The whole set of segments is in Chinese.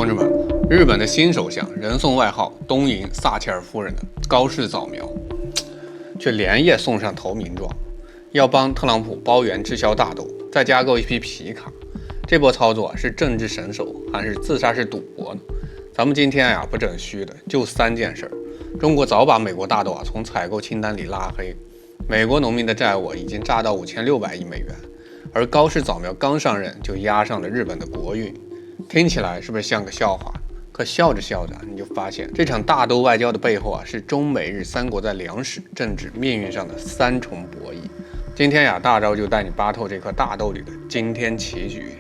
同志们，日本的新首相，人送外号东瀛撒切尔夫人的高市早苗，却连夜送上投名状，要帮特朗普包圆滞销大豆，再加购一批皮卡。这波操作是政治神手还是自杀式赌博呢？咱们今天不整虚的，就3件事。中国早把美国大豆从采购清单里拉黑，美国农民的债务已经炸到5600亿美元，而高市早苗刚上任就压上了日本的国运。听起来是不是像个笑话？可笑着笑着，你就发现这场大豆外交的背后是中美日三国在粮食、政治、命运上的3重博弈。今天大招就带你扒透这颗大豆里的惊天棋局。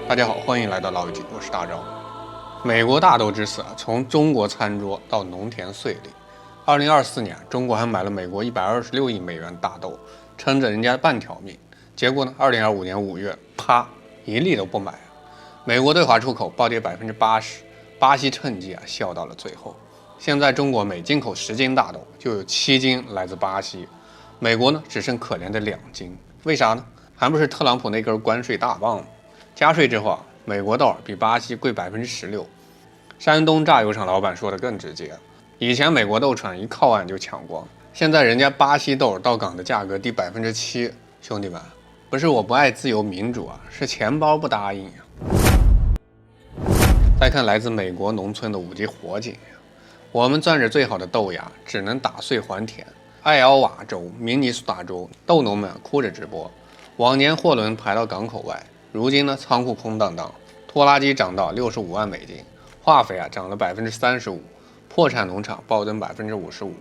大家好，欢迎来到老友记，我是大招。美国大豆之死从中国餐桌到农田碎裂。2024年，中国还买了美国126亿美元大豆，撑着人家半条命。结果呢，2025年5月，啪，一粒都不买了。美国对华出口暴跌80%，巴西趁机笑到了最后。现在中国每进口10斤大豆，就有7斤来自巴西，美国呢只剩可怜的2斤。为啥呢？还不是特朗普那根关税大棒吗？加税之后美国豆比巴西贵16%。山东榨油厂老板说的更直接，以前美国豆船一靠岸就抢光，现在人家巴西豆到港的价格低7%。兄弟们，不是我不爱自由民主是钱包不答应再看来自美国农村的5级火警我们攥着最好的豆芽，只能打碎还田。艾奥瓦州、明尼苏达州豆农们哭着直播，往年货轮排到港口外，如今呢仓库空荡荡，拖拉机涨到65万美金，化肥涨了35%，破产农场暴增55%。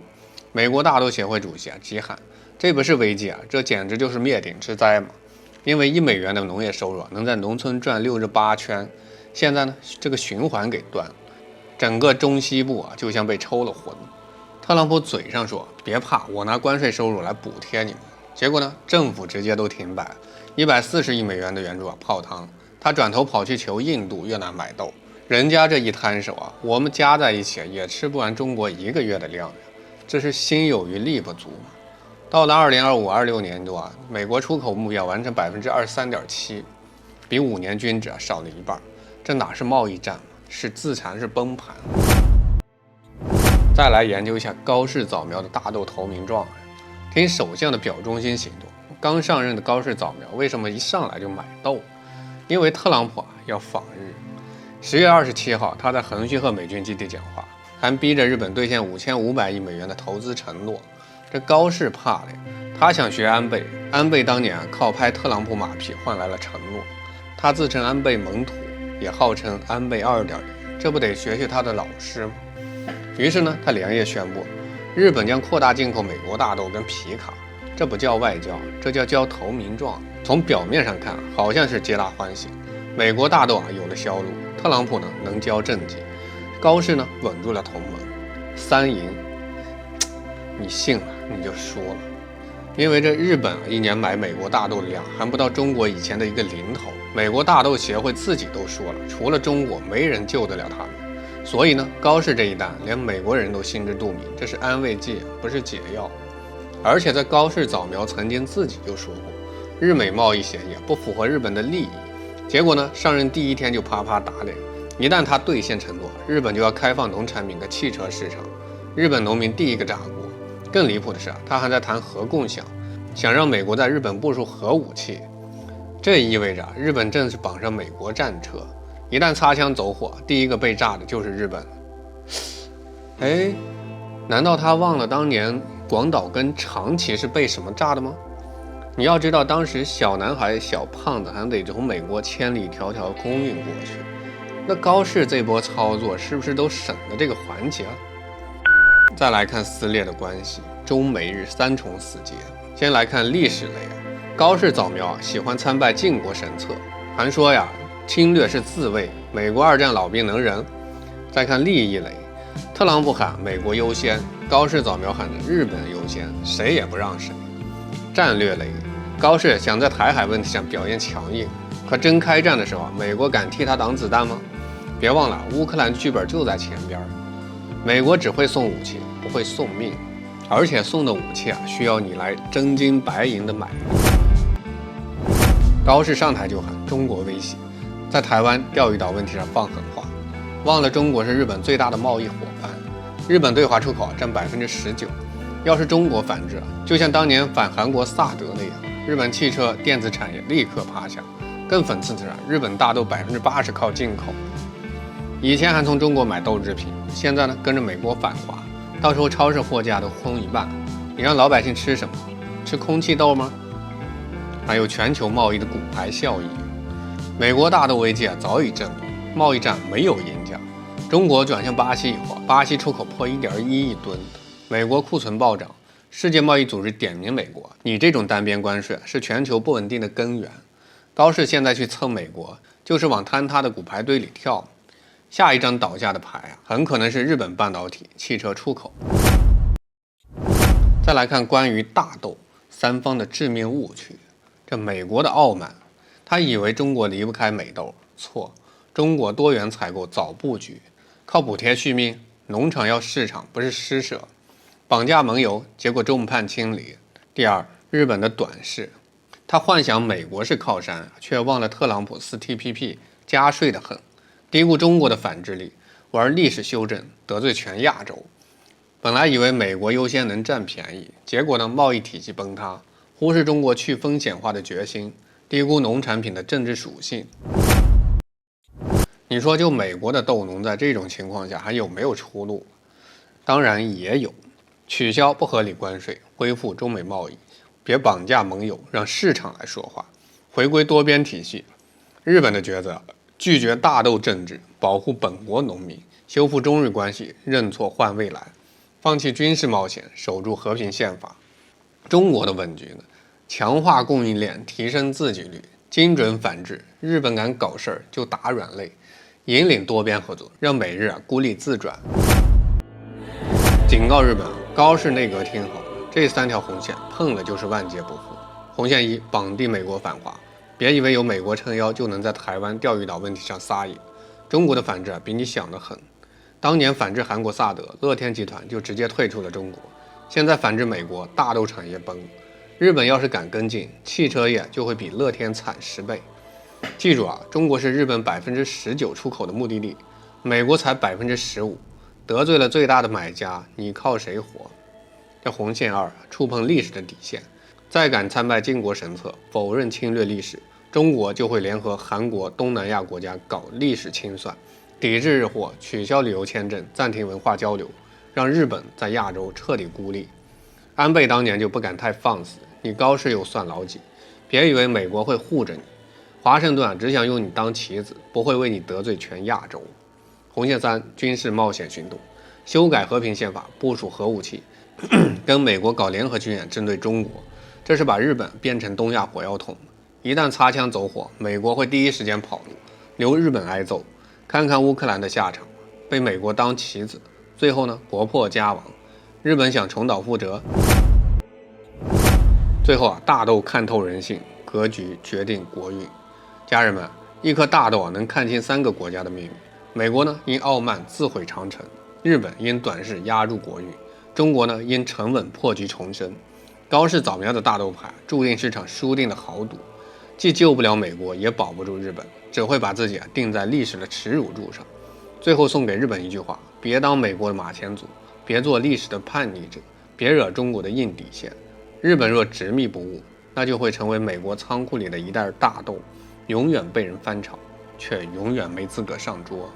美国大豆协会主席急喊，这不是危机这简直就是灭顶之灾嘛！因为1美元的农业收入能在农村转68圈，现在呢这个循环给断了，整个中西部就像被抽了魂。特朗普嘴上说别怕，我拿关税收入来补贴你们，结果呢政府直接都停摆，140亿美元的援助泡汤，他转头跑去求印度、越南买豆，人家这一摊手我们加在一起也吃不完中国1个月的量这是心有余力不足嘛。到了2025-26年度美国出口目标完成23.7%，比5年均值少了一半，这哪是贸易战嘛，是自残，是崩盘。再来研究一下高市早苗的大豆投名状听首相的表忠心行动，刚上任的高市早苗为什么一上来就买豆？因为特朗普要访日。10月27号，他在横须贺美军基地讲话，还逼着日本兑现5500亿美元的投资承诺。这高市怕了他想学安倍，安倍当年靠拍特朗普马屁换来了承诺。他自称安倍门徒，也号称安倍2.0，这不得学学他的老师吗？于是呢，他连夜宣布，日本将扩大进口美国大豆跟皮卡。这不叫外交，这叫交投名状。从表面上看好像是皆大欢喜，美国大豆有了销路，特朗普呢能交政绩，高市呢稳住了同盟，3赢。你信了你就说了，因为这日本一年买美国大豆的量还不到中国以前的一个零头，美国大豆协会自己都说了，除了中国没人救得了他们。所以呢，高市这一单连美国人都心知肚明，这是安慰剂不是解药。而且在高市早苗曾经自己就说过，日美贸易协议不符合日本的利益。结果呢，上任第1天就啪啪打脸。一旦他兑现承诺，日本就要开放农产品跟汽车市场，日本农民第一个炸锅。更离谱的是他还在谈核共享，想让美国在日本部署核武器。这意味着日本正式绑上美国战车，一旦擦枪走火，第一个被炸的就是日本。难道他忘了当年广岛跟长崎是被什么炸的吗？你要知道，当时小男孩小胖子还得从美国千里迢迢空运过去，那高市这波操作是不是都省了这个环节了？再来看撕裂的关系，中美日3重死结。先来看历史类高市早苗喜欢参拜晋国神策，还说侵略是自卫，美国2战老兵能忍。再看利益类，特朗普喊美国优先，高市早苗喊的日本优先，谁也不让谁。战略类，高市想在台海问题上表现强硬，可真开战的时候美国敢替他挡子弹吗？别忘了乌克兰剧本就在前边。美国只会送武器，不会送命，而且送的武器需要你来真金白银的买。高市上台就喊中国威胁，在台湾钓鱼岛问题上放狠话，忘了中国是日本最大的贸易伙伴，日本对华出口占19%。要是中国反制，就像当年反韩国萨德那样，日本汽车电子产业立刻趴下。更讽刺的是，日本大豆80%靠进口，以前还从中国买豆制品，现在呢跟着美国反华，到时候超市货架都空一半，你让老百姓吃什么？吃空气豆吗？还有全球贸易的骨牌效应，美国大豆危机早已证明，贸易战没有赢家。中国转向巴西以后，巴西出口破1.1亿吨，美国库存暴涨，世界贸易组织点名美国，你这种单边关税是全球不稳定的根源。高市现在去蹭美国，就是往坍塌的骨牌堆里跳。下一张倒下的牌很可能是日本半导体汽车出口。再来看关于大豆三方的致命误区。这美国的傲慢，他以为中国离不开美豆，错。中国多元采购早布局，靠补贴续命，农场要市场，不是施舍。绑架盟友，结果众叛亲离。第二，日本的短视。他幻想美国是靠山，却忘了特朗普撕 TPP 加税的很，低估中国的反制力，玩历史修正，得罪全亚洲。本来以为美国优先能占便宜，结果呢，贸易体系崩塌，忽视中国去风险化的决心，低估农产品的政治属性。你说就美国的豆农在这种情况下还有没有出路？当然也有，取消不合理关税，恢复中美贸易。别绑架盟友，让市场来说话，回归多边体系。日本的抉择：拒绝大豆政治，保护本国农民，修复中日关系，认错换未来，放弃军事冒险，守住和平宪法。中国的问局呢？强化供应链，提升自给率，精准反制。日本敢搞事儿就打软肋，引领多边合作，让美日孤立自转。警告日本，高市内阁听好。这3条红线碰了就是万劫不复。红线1，绑定美国反华，别以为有美国撑腰就能在台湾钓鱼岛问题上撒野。中国的反制比你想的狠。当年反制韩国萨德，乐天集团就直接退出了中国。现在反制美国，大豆产业崩。日本要是敢跟进，汽车业就会比乐天惨10倍。记住中国是日本19%出口的目的地，美国才15%，得罪了最大的买家，你靠谁活？这红线2，触碰历史的底线，再敢参拜靖国神策，否认侵略历史，中国就会联合韩国、东南亚国家搞历史清算，抵制日货，取消旅游签证，暂停文化交流，让日本在亚洲彻底孤立。安倍当年就不敢太放肆，你高市又算老几？别以为美国会护着你，华盛顿只想用你当棋子，不会为你得罪全亚洲。红线3，军事冒险行动，修改和平宪法，部署核武器。跟美国搞联合军演针对中国，这是把日本变成东亚火药桶。一旦擦枪走火，美国会第一时间跑路，留日本挨揍。看看乌克兰的下场，被美国当棋子，最后呢国破家亡。日本想重蹈覆辙。最后大豆看透人性，格局决定国运。家人们，一颗大豆能看清3个国家的命运。美国呢因傲慢自毁长城，日本因短视压入国运。中国呢，因沉稳破局重生。高市早苗的大豆牌注定是场输定的豪赌，既救不了美国，也保不住日本，只会把自己定在历史的耻辱柱上。最后送给日本一句话：别当美国的马前卒，别做历史的叛逆者，别惹中国的硬底线。日本若执迷不悟，那就会成为美国仓库里的一袋大豆，永远被人翻炒，却永远没资格上桌。